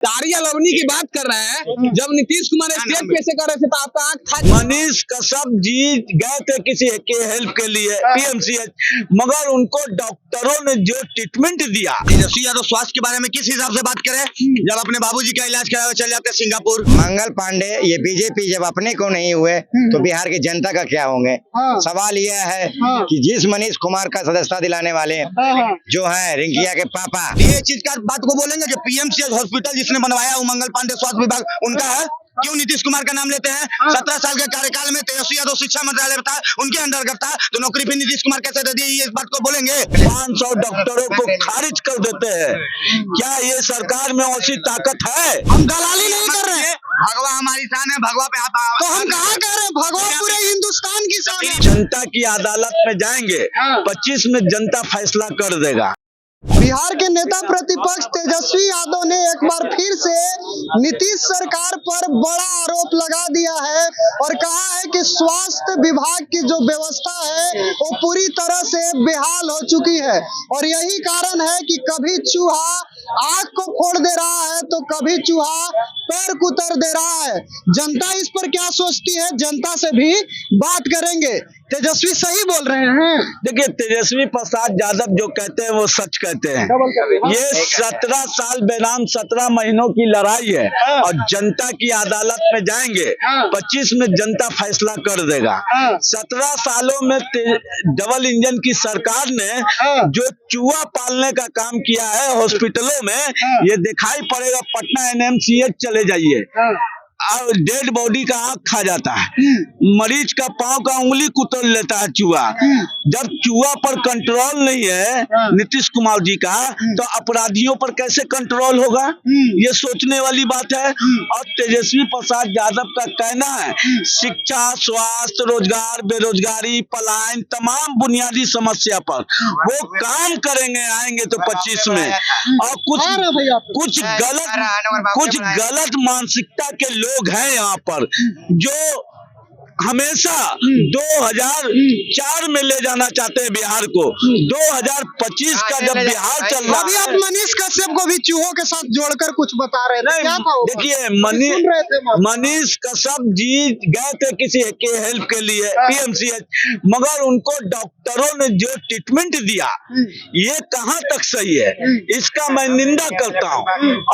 तारिया लवनी की बात कर रहे हैं। जब नीतीश कुमार स्टेज पे से कर रहे थे तो आपका आंख था। मनीष कश्यप जी गए थे किसी के हेल्प के लिए पीएमसीएच, मगर उनको डॉक्टरों ने जो ट्रीटमेंट दिया। तेजस्वी यादव स्वास्थ्य के बारे में किस हिसाब से बात करें? जब अपने बाबूजी का इलाज करावे चले जाते सिंगापुर। मंगल पांडे ये बीजेपी जब अपने को नहीं हुए तो बिहार की जनता का क्या होंगे। सवाल यह है कि जिस मनीष कुमार का सदस्यता दिलाने वाले जो है रिंकिया के पापा, ये चीज का बात को बोलेंगे जो पीएमसीएच हॉस्पिटल जिसने बनवाया वो मंगल पांडे स्वास्थ्य विभाग उनका है। क्यों नीतीश कुमार का नाम लेते हैं? 17 साल के कार्यकाल में तेजस्वी यादव शिक्षा मंत्रालय था, उनके अंडर था, तो नौकरी फिर नीतीश कुमार कैसे दे दी? ये इस बात को बोलेंगे। 500 डॉक्टरों को खारिज कर देते हैं। क्या ये सरकार में ऐसी ताकत है? हम दलाली नहीं कर रहे हैं। भगवा हमारी शान है, भगवा पे हाथ। तो हम कहाँ कह रहे हैं? भगवा पूरे हिंदुस्तान की शान है। जनता की अदालत में जाएंगे, 25 में जनता फैसला कर देगा। बिहार के नेता प्रतिपक्ष तेजस्वी यादव ने एक बार फिर से नीतीश सरकार पर बड़ा आरोप लगा दिया है और कहा है कि स्वास्थ्य विभाग की जो व्यवस्था है वो पूरी तरह से बेहाल हो चुकी है और यही कारण है कि कभी चूहा आग को फोड़ दे रहा है तो कभी चूहा पैर कुतर दे रहा है। जनता इस पर क्या सोचती है, जनता से भी बात करेंगे। तेजस्वी सही बोल रहे हैं। देखिए, तेजस्वी प्रसाद यादव जो कहते हैं वो सच कहते हैं। ये 17 साल बेनाम 17 महीनों की लड़ाई है और जनता की अदालत में जाएंगे, 25 में जनता फैसला कर देगा। 17 सालों में डबल इंजन की सरकार ने जो चूहा पालने का काम किया है हॉस्पिटलों में, ये दिखाई पड़ेगा। पटना एनएमसीएच चले जाइए, और डेड बॉडी का आंख खा जाता है, मरीज का पांव का उंगली कुतर लेता है चूहा। जब चूहा पर कंट्रोल नहीं है नीतीश कुमार जी का, तो अपराधियों पर कैसे कंट्रोल होगा? ये सोचने वाली बात है। और तेजस्वी प्रसाद यादव का कहना है शिक्षा, स्वास्थ्य, रोजगार, बेरोजगारी, पलायन, तमाम बुनियादी समस्या पर वो काम करेंगे, आएंगे तो 25 में। और कुछ गलत मानसिकता के लोग हैं यहाँ पर जो हमेशा 2004 में ले जाना चाहते हैं बिहार को। 2025 का जब बिहार चल रहा है, अभी आप मनीष कश्यप को भी चूहों के साथ जोड़कर कुछ बता रहे थे, क्या था? देखिए, मनीष कश्यप जी गए थे किसी के हेल्प के लिए पीएमसीएच, मगर उनको डॉक्टरों ने जो ट्रीटमेंट दिया ये कहाँ तक सही है, इसका मैं निंदा करता हूँ।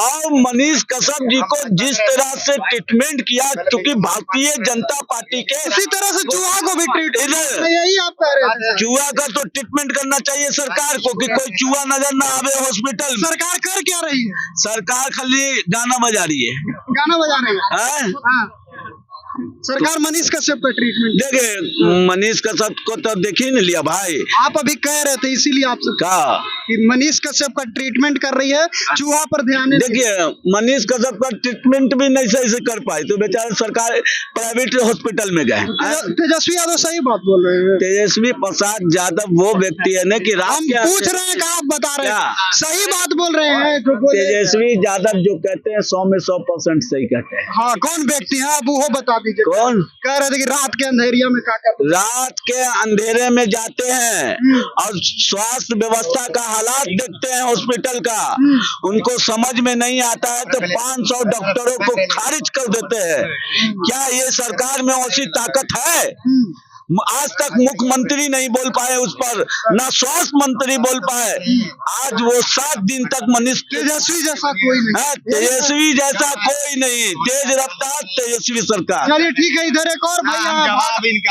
और मनीष कश्यप जी को जिस तरह से ट्रीटमेंट किया, क्योंकि भारतीय जनता पार्टी के इसी तरह से चूहा को भी ट्रीट, यही आप कह रहे थे। चूहा का तो ट्रीटमेंट करना चाहिए सरकार को कि कोई चूहा नजर ना आवे हॉस्पिटल में। सरकार कर क्या रही है? सरकार खाली गाना बजा रही है। गाना बजा रही है। सरकार मनीष कश्यप का ट्रीटमेंट, देखिए मनीष कश्यप को तो देख ही नहीं लिया भाई। आप अभी कह रहे थे इसीलिए आपसे कहा कि मनीष कश्यप का ट्रीटमेंट कर रही है, चूहा पर ध्यान। देखिए, मनीष कश्यप का ट्रीटमेंट भी नहीं सही से कर पाई तो बेचारे सरकार प्राइवेट हॉस्पिटल में गए। तेजस्वी यादव सही बात बोल रहे हैं। तेजस्वी प्रसाद यादव वो व्यक्ति है ना कि हम पूछ रहे हैं, आप बता रहे हैं, सही बात बोल रहे हैं। तेजस्वी यादव जो कहते हैं 100 में 100% सही कहते हैं। हाँ, कौन व्यक्ति है आप वो बता दीजिए। कौन? कह रहे थे कि रात के अंधेरिया में क्या करते? रात के अंधेरे में जाते हैं और स्वास्थ्य व्यवस्था का हालात देखते हैं हॉस्पिटल का, उनको समझ में नहीं आता है तो 500 डॉक्टरों को खारिज कर देते हैं। क्या ये सरकार में ऐसी ताकत है? आज तक मुख्यमंत्री नहीं बोल पाए उस पर, ना स्वास्थ्य मंत्री बोल पाए। आज वो 7 दिन तक मनीष तेजस्वी जैसा कोई नहीं है, तेजस्वी जैसा कोई नहीं, तेज रफ्तार तेजस्वी सरकार। चलिए ठीक है, इधर एक और भैया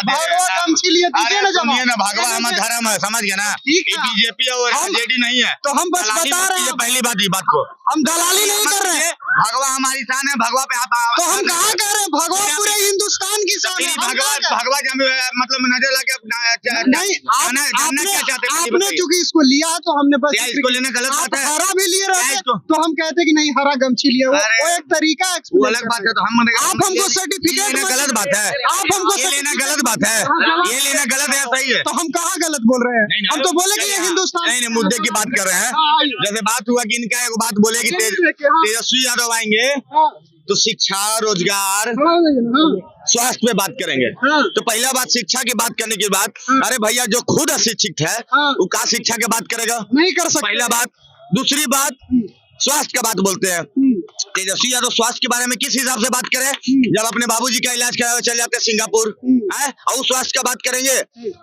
भगवा गमछी लिए दीजिए ना, भगवा हमारा धर्म है, समझ गया ना? बीजेपी और जेडी नहीं है, तो हम बस बता रहे हैं। पहली बात, ये बात को हम दलाली नहीं कर रहे हैं। भगवा हमारी शान है, भगवा पे हाथ। तो हम कहाँ कह रहे हैं? भगवा पूरे हिंदुस्तान की शान है। भगवा मतलब नजर लगे नहीं, आपने चूंकि इसको लिया तो हमने बस इसको लेना गलत बात है। हरा भी लिए रहते तो हम कहते कि नहीं हरा गमछी लिए, वो एक तरीका है। वो अलग बात है। तो हम आप हमको सर्टिफिकेट गलत बात है, आप हमको ये लेना गलत बात है, ये लेना गलत है, सही है। तो हम कहाँ गलत बोल रहे हैं? हम तो बोले कि ये हिंदुस्तान। नहीं, मुद्दे की बात कर रहे हैं। जैसे बात हुआ कि इनका एक बात बोले कि तेजस्वी यादव आएंगे तो शिक्षा, रोजगार, स्वास्थ्य पे बात करेंगे। तो पहला बात शिक्षा की बात करने के बाद, अरे भैया जो खुद अशिक्षित है वो का शिक्षा की बात करेगा? नहीं कर सकते। पहला बात। दूसरी बात, स्वास्थ्य का बात बोलते हैं, तेजस्वी यादव स्वास्थ्य के बारे में किस हिसाब से बात करें? जब अपने बाबूजी का इलाज करावे चल जाते हैं सिंगापुर, है और स्वास्थ्य का बात करेंगे।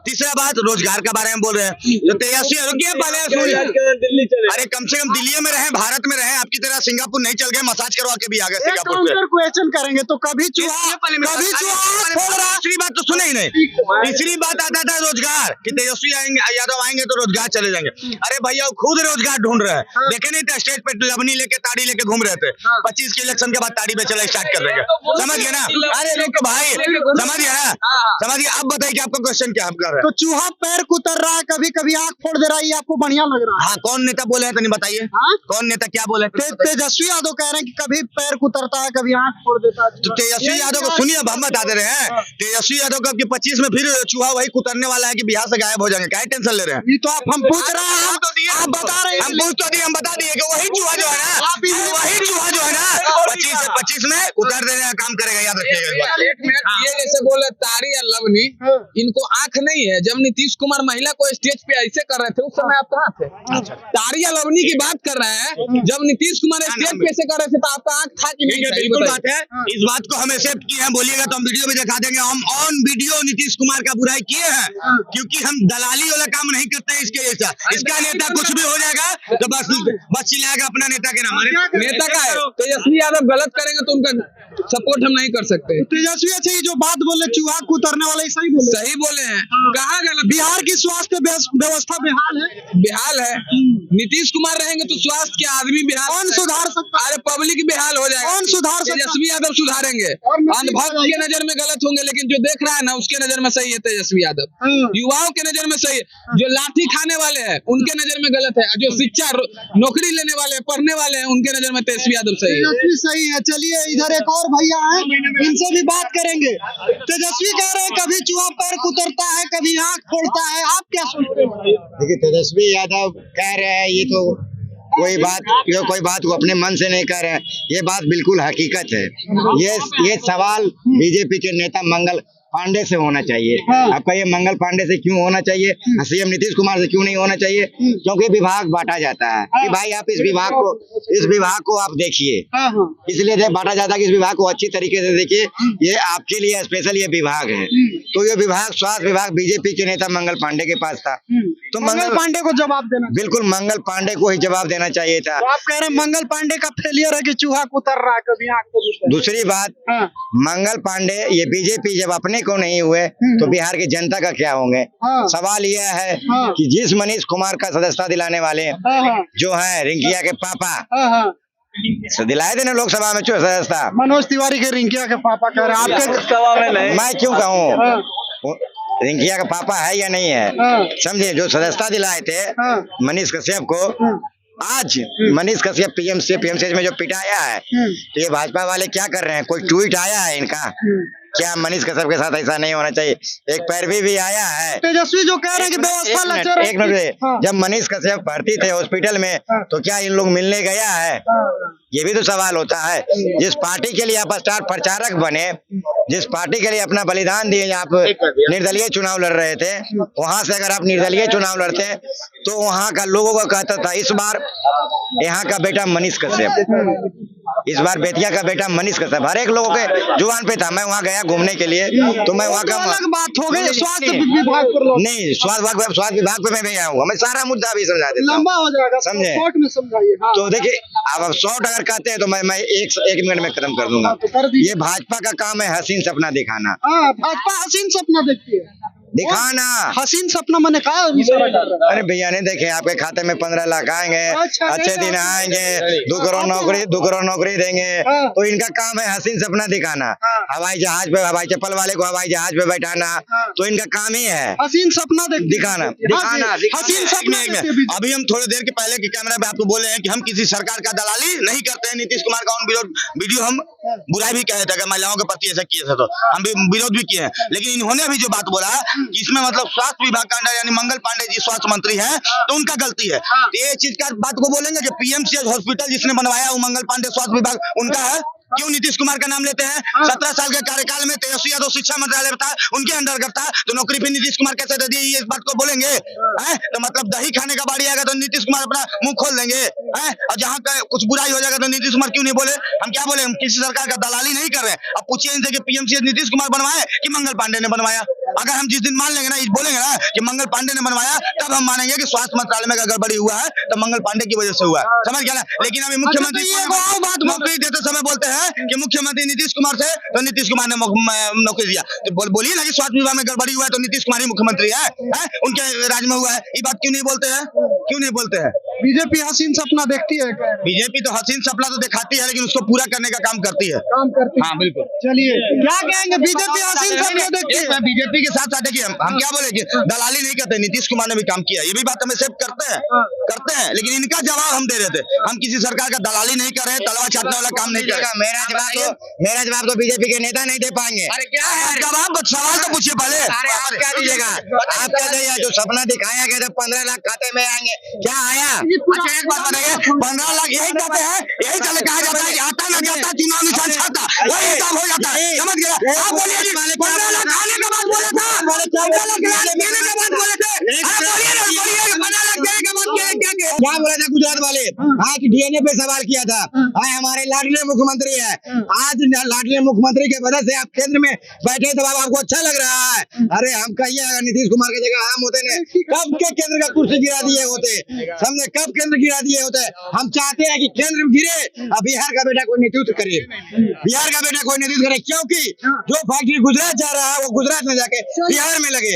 तीसरा बात रोजगार के बारे में बोल रहे हैं। तो तेजस्वी अरे कम से कम दिल्ली में रहे, भारत में रहे, आपकी तरह सिंगापुर नहीं चल गए, मसाज करवा के भी आ गए सिंगापुर से। क्वेश्चन करेंगे तो कभी चूहा तीसरी बात तो सुने ही नहीं। तीसरी बात आता था रोजगार कि तेजस्वी यादव आएंगे तो रोजगार चले जाएंगे। अरे भैया वो खुद रोजगार ढूंढ रहे हैं, देखे नहीं थे स्टेज पे लवनी लेके ताड़ी लेके घूम रहे थे। 25 के इलेक्शन के बाद ताड़ी बेचना स्टार्ट कर देंगे, समझ गए ना? अरे देखो भाई समझ गया ना, समझिए। अब बताइए कि आपका क्वेश्चन क्या कर रहे हैं? तो चूहा पैर कुतर रहा है, कभी कभी आंख फोड़ दे रहा है, ये आपको बढ़िया लग रहा है? हाँ, कौन नेता बोले हैं तो नहीं बताइए? कौन नेता क्या बोले? तेजस्वी यादव कह रहे हैं कि कभी पैर कुतरता है, कभी आंख फोड़ देता है। तो तेजस्वी यादव को सुनिए, अब हम बता दे रहे हैं। तेजस्वी यादव का 25 में फिर चूहा वही कुतरने वाला है कि बिहार से गायब हो जाएंगे। क्या टेंशन ले रहे हैं? ये तो हम पूछ रहे हैं, आप बता रहे हैं। हम पूछ तो दिए, हम बता दिए कि वही चूहा जो है ना, वही चूहा जो है ना 25 से 25 में उतर देने का काम करेगा, याद रखिएगा। एक मिनट, ये जैसे बोले ताड़ी या लवनी, इनको आंख नहीं है। जब नीतीश कुमार महिला को स्टेज पे ऐसे कर रहे थे उस समय आप कहाँ थे? ताड़ी या लवनी की बात कर रहे हैं, जब नीतीश कुमार स्टेज पे ऐसे कर रहे थे तो आपका आंख था कि नहीं? बिल्कुल बात है, इस बात को हम एक्सेप्ट किए हैं। बोलिएगा तो हम वीडियो भी दिखा देंगे। हम ऑन वीडियो नीतीश कुमार का बुराई किए हैं, क्योंकि हम दलाली वाला काम नहीं करते हैं इसके जैसा। इसका नेता कुछ भी हो जाएगा तो बस चिल्लाएगा अपना नेता के नाम। नेता का है, तेजस्वी यादव गलत करेंगे तो उनका सपोर्ट हम नहीं कर सकते। तेजस्वी अच्छा ये जो बात बोले चूहा कुतरने वाला, सही बोले? सही बोले हैं। कहाँ गलत? बिहार की स्वास्थ्य व्यवस्था बेहाल है, बेहाल है। नीतीश कुमार रहेंगे तो स्वास्थ्य के आदमी बेहाल। कौन सुधार सकता है? अरे पब्लिक बेहाल हो जाएगा। कौन सुधार सकता है? तेजस्वी यादव सुधारेंगे। अंधभक्त के नजर में गलत होंगे, लेकिन जो देख रहा है ना उसके नजर में सही है तेजस्वी यादव। युवाओं के नजर में सही है, जो लाठी खाने वाले हैं उनके नजर में गलत है, जो शिक्षा नौकरी लेने वाले पढ़ने वाले हैं उनके नजर में तेजस्वी यादव सही है। तेजस्वी सही है। चलिए इधर एक और भैया हैं, इनसे भी बात करेंगे। तेजस्वी कह रहे हैं कभी चूहा पैर कुतरता है, कभी आंख फोड़ता है, आप क्या सोचते हैं? देखिए तेजस्वी यादव कह रहे हैं, ये तो कोई बात वो अपने मन से नहीं कह रहे हैं, ये बात बिल्कुल हकीकत है। ये सवाल बीजेपी के नेता मंगल पांडे से होना चाहिए। आपका ये मंगल पांडे से क्यों होना चाहिए, सीएम नीतीश कुमार से क्यों नहीं होना चाहिए? क्योंकि विभाग बांटा जाता है कि भाई आप इस विभाग को आप देखिए, इसलिए बांटा जाता है कि इस विभाग को अच्छी तरीके से देखिए। ये आपके लिए स्पेशल ये विभाग है। तो ये विभाग स्वास्थ्य विभाग बीजेपी के नेता मंगल पांडे के पास था, तो मंगल पांडे को जवाब देना, बिल्कुल मंगल पांडे को ही जवाब देना चाहिए था। तो आप कह रहे हैं मंगल पांडे का फेलियर है कि चूहा कुतर रहा है, कभी आंख। दूसरी बात, मंगल पांडे ये बीजेपी जब अपने को नहीं हुए तो बिहार की जनता का क्या होंगे? सवाल यह है कि जिस मनीष कुमार का सदस्यता दिलाने वाले जो है रिंकिया के पापा दिलाए थे ना लोकसभा में सदस्यता, मनोज तिवारी के रिंकिया के पापा कह रहे हैं, आपके लोकसभा में नहीं। मैं क्यों कहूँ, रिंकिया का पापा है या नहीं है? समझे, जो सदस्यता दिलाए थे मनीष कश्यप को, आज मनीष कश्यप पीएमसी में जो पिटाया है, तो ये भाजपा वाले क्या कर रहे हैं? कोई ट्वीट आया है इनका क्या मनीष कश्यप के साथ ऐसा नहीं होना चाहिए? एक पैरवी भी आया है। तेजस्वी जो कह रहे हैं कि व्यवस्था एक मिनट, जब मनीष कश्यप भर्ती थे हॉस्पिटल में तो क्या इन लोग मिलने गया है? ये भी तो सवाल होता है। जिस पार्टी के लिए आप स्टार प्रचारक बने, जिस पार्टी के लिए अपना बलिदान दिए, आप निर्दलीय चुनाव लड़ रहे थे, वहां से अगर आप निर्दलीय चुनाव लड़ते तो वहां का लोगों का कहता था इस बार यहाँ का बेटा मनीष कश्यप, इस बार बेतिया का बेटा मनीष कश्यप, हर एक लोगों के जुबान पे था। मैं वहाँ गया घूमने के लिए तो मैं वहाँ का अलग बात हो गई, स्वास्थ्य विभाग पर नहीं, स्वास्थ्य विभाग पे मैं भी आया हूँ, मैं सारा मुद्दा भी समझा देता हूँ, लंबा हो जाएगा, समझे? शॉर्ट में समझाइए। तो देखिए अब शॉर्ट अगर कहते हैं तो मैं एक मिनट में खत्म कर दूंगा। ये भाजपा का काम है हसीन सपना दिखाना। भाजपा हसीन सपना देखती है, दिखाना। हसीन सपना मैंने कहा। अरे भैया नहीं देखे आपके खाते में 15 लाख आएंगे, अच्छे दिन आएंगे, 2 करोड़ नौकरी देंगे, तो इनका काम है हसीन सपना दिखाना। हवाई जहाज पे, हवाई चप्पल वाले को हवाई जहाज पे बैठाना, तो इनका काम ही है हसीन सपना दिखाना। हसीन सपना। अभी हम थोड़ी देर के पहले के कैमरा पे आपको बोले हैं कि हम किसी सरकार का दलाली नहीं करते हैं। नीतीश कुमार का वीडियो हम बुराई भी कहे थे कि महिलाओं के प्रति ऐसा किए थे, तो हम भी विरोध भी किए हैं। लेकिन इन्होंने भी जो बात बोला इसमें मतलब स्वास्थ्य विभाग का अंडर यानी मंगल पांडे जी स्वास्थ्य मंत्री हैं, तो उनका गलती है। ये चीज का बात को बोलेंगे कि पीएमसीएच हॉस्पिटल जिसने बनवाया वो मंगल पांडे स्वास्थ्य विभाग उनका है, क्यों नीतीश कुमार का नाम लेते हैं? 17 साल के कार्यकाल में तेजस्वी यादव शिक्षा मंत्रालय था, उनके अंतर्गत था, तो नौकरी फिर नीतीश कुमार कैसे दे दी? इस बात को बोलेंगे हैं? तो मतलब दही खाने का बारी आएगा तो नीतीश कुमार अपना मुंह खोल देंगे हैं? और जहाँ कुछ बुराई हो जाएगा तो नीतीश कुमार क्यों नहीं बोले? हम क्या बोले? हम किसी सरकार का दलाली नहीं कर रहे। अब पूछिए इनसे कि पीएमसीएच नीतीश कुमार बनवाए कि मंगल पांडे ने बनवाया? अगर हम जिस दिन मान लेंगे ना, बोलेंगे ना कि मंगल पांडे ने बनवाया, तब हम मानेंगे कि स्वास्थ्य मंत्रालय में अगर गड़बड़ी हुआ है तो मंगल पांडे की वजह से हुआ है। समझ गया ना? लेकिन अभी मुख्यमंत्री बात नौकरी देते समय बोलते हैं कि मुख्यमंत्री नीतीश कुमार थे तो नीतीश कुमार ने नौकरी दिया। तो बोलिए ना कि स्वास्थ्य विभाग में गड़बड़ी हुआ है तो नीतीश कुमार ही मुख्यमंत्री है? उनके राज में हुआ है। ये बात क्यों नहीं बोलते हैं? क्यों नहीं बोलते हैं? बीजेपी हसीन सपना देखती है क्या? बीजेपी तो हसीन सपना तो दिखाती है, लेकिन उसको पूरा करने का काम करती है। हाँ बिल्कुल। चलिए, क्या कहेंगे? बीजेपी हसीन सपना देखती है। बीजेपी के साथ देखिए हम क्या बोले कि दलाली नहीं करते, नीतीश कुमार ने भी काम किया, ये भी बात हमें एक्सेप्ट करते हैं, लेकिन इनका जवाब हम दे रहे थे। हम किसी सरकार का दलाली नहीं कर रहे, तलवा चाटने वाला काम नहीं कर रहे। मेरा जवाब तो बीजेपी के नेता नहीं दे पाएंगे। अरे क्या है जवाब? सवाल तो पूछिए पहले। आप क्या दीजिएगा? आप क्या दीजिएगा? जो सपना दिखाया गया था 15 लाख खाते में आएंगे, क्या आया? अच्छा एक बात बताइए, 15 लाख यही कहते हैं, यही चले कहा जाता है कि आता न जाता चुनाव निशान छाता, वही हिसाब हो जाता है। समझ गया? आप बोलिए 15 लाख खाने के बाद बोला था, 15 लाख देने के बाद बोले थे। बोलिए 15 लाख देने के बाद क्या बोला था गुजरात वाले? हाँ कि डीएनए पे सवाल किया था। हाँ हमारे लाडले मुख्यमंत्री है। आज लाडले मुख्यमंत्री के वजह से आप केंद्र में बैठे तो आपको अच्छा लग रहा है? अरे हम कहिए अगर नीतीश कुमार की जगह हम होते ने, कब के केंद्र का कुर्सी गिरा दिए होते? समझे? कब केंद्र गिरा दिए होते? हम चाहते हैं कि केंद्र में गिरे और बिहार का बेटा कोई नेतृत्व करे, बिहार का बेटा कोई नेतृत्व करे, क्योंकि जो फैक्ट्री गुजरात जा रहा है वो गुजरात में जाके बिहार में लगे।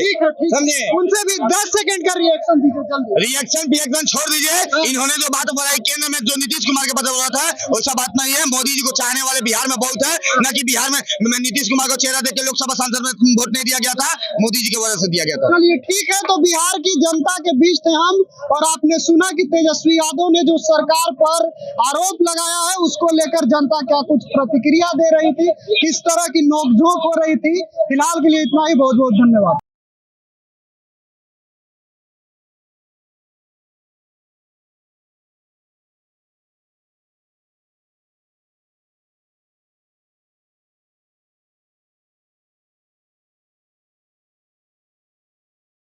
समझे? उनसे भी 10 सेकंड का रिएक्शन दीजिए जल्दी। रिएक्शन छोड़ दीजिए। इन्होंने जो बात बोला केंद्र में जो नीतीश कुमार के पता बोला था वैसा बात नहीं है। मोदी जी को चाहने वाले बिहार में बहुत है, न कि बिहार में नीतीश कुमार को चेहरा देकर लोकसभा सांसद में वोट नहीं दिया गया था, मोदी जी की वजह से दिया गया था। चलिए ठीक है, तो बिहार की जनता के बीच थे हम, और आपने सुना कि तेजस्वी यादव ने जो सरकार पर आरोप लगाया है उसको लेकर जनता क्या कुछ प्रतिक्रिया दे रही थी, किस तरह की नोकझोंक हो रही थी। फिलहाल के लिए इतना ही, बहुत बहुत धन्यवाद।